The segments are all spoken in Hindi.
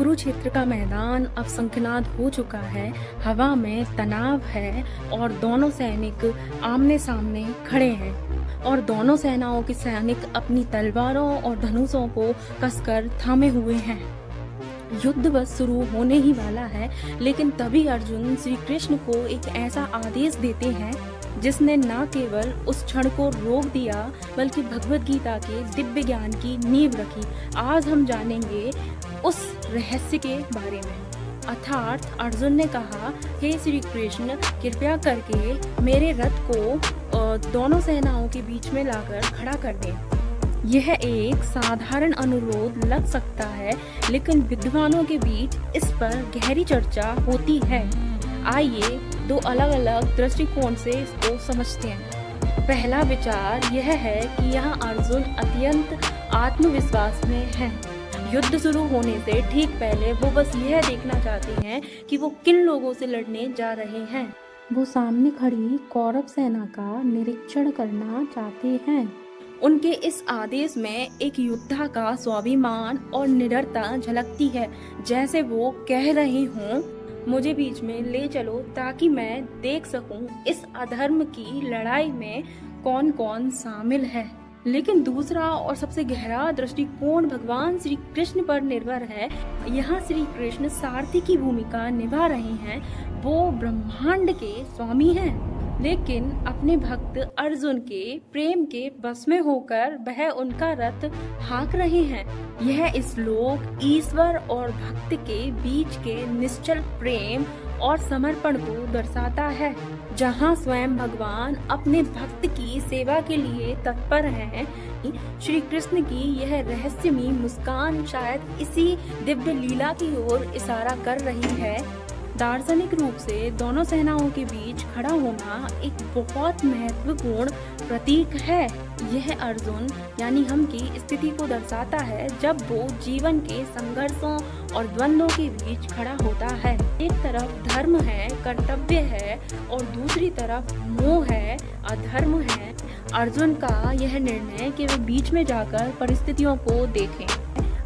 कुरुक्षेत्र का मैदान अब शंखनाद हो चुका है। हवा में तनाव है और दोनों सैनिक आमने सामने खड़े हैं और दोनों सेनाओं के सैनिक अपनी तलवारों और धनुषों को कसकर थामे हुए हैं। युद्ध बस शुरू होने ही वाला है, लेकिन तभी अर्जुन श्री कृष्ण को एक ऐसा आदेश देते हैं जिसने न केवल उस क्षण को रोक दिया बल्कि भगवत गीता के दिव्य ज्ञान की नींव रखी। आज हम जानेंगे उस रहस्य के बारे में। अर्थात अर्जुन ने कहा, हे श्री कृष्ण, कृपया करके मेरे रथ को दोनों सेनाओं के बीच में लाकर खड़ा कर दें। यह एक साधारण अनुरोध लग सकता है, लेकिन विद्वानों के बीच इस पर गहरी चर्चा होती है। आइए दो अलग अलग दृष्टिकोण से इसको समझते हैं। पहला विचार यह है कि यहाँ अर्जुन अत्यंत आत्मविश्वास में है। युद्ध शुरू होने से ठीक पहले वो बस यह देखना चाहते हैं कि वो किन लोगों से लड़ने जा रहे हैं। वो सामने खड़ी कौरव सेना का निरीक्षण करना चाहते हैं। उनके इस आदेश में एक योद्धा का स्वाभिमान और निडरता झलकती है, जैसे वो कह रहे हों, मुझे बीच में ले चलो ताकि मैं देख सकूं इस अधर्म की लड़ाई में कौन कौन शामिल है। लेकिन दूसरा और सबसे गहरा दृष्टिकोण भगवान श्री कृष्ण पर निर्भर है। यहाँ श्री कृष्ण सारथी की भूमिका निभा रहे हैं। वो ब्रह्मांड के स्वामी हैं, लेकिन अपने भक्त अर्जुन के प्रेम के बस में होकर वह उनका रथ हाँक रहे हैं। यह श्लोक ईश्वर और भक्त के बीच के निश्चल प्रेम और समर्पण को दर्शाता है, जहाँ स्वयं भगवान अपने भक्त की सेवा के लिए तत्पर हैं। श्री कृष्ण की यह रहस्यमयी मुस्कान शायद इसी दिव्य लीला की ओर इशारा कर रही है। दार्शनिक रूप से दोनों सेनाओं के बीच खड़ा होना एक बहुत महत्वपूर्ण प्रतीक है। यह अर्जुन यानी हम की स्थिति को दर्शाता है जब वो जीवन के संघर्षों और द्वंद्वों के बीच खड़ा होता है। एक तरफ धर्म है, कर्तव्य है, और दूसरी तरफ मोह है, अधर्म है। अर्जुन का यह निर्णय कि वे बीच में जाकर परिस्थितियों को देखें,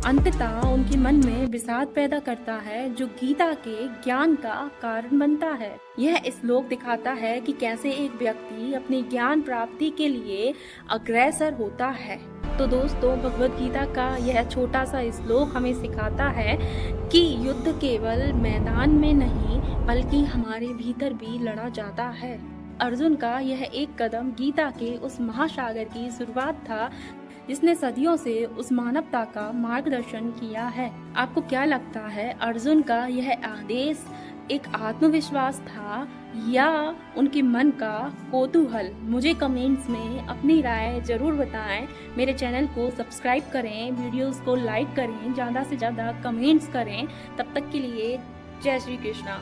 अंततः उनके मन में विषाद पैदा करता है, जो गीता के ज्ञान का कारण बनता है। यह श्लोक दिखाता है कि कैसे एक व्यक्ति अपनी ज्ञान प्राप्ति के लिए अग्रसर होता है। तो दोस्तों, भगवत गीता का यह छोटा सा श्लोक हमें सिखाता है कि युद्ध केवल मैदान में नहीं बल्कि हमारे भीतर भी लड़ा जाता है। अर्जुन का यह एक कदम गीता के उस महासागर की शुरुआत था जिसने सदियों से उस मानवता का मार्गदर्शन किया है। आपको क्या लगता है, अर्जुन का यह आदेश एक आत्मविश्वास था या उनके मन का कौतूहल? मुझे कमेंट्स में अपनी राय जरूर बताएं। मेरे चैनल को सब्सक्राइब करें, वीडियोस को लाइक करें, ज़्यादा से ज़्यादा कमेंट्स करें। तब तक के लिए जय श्री कृष्णा।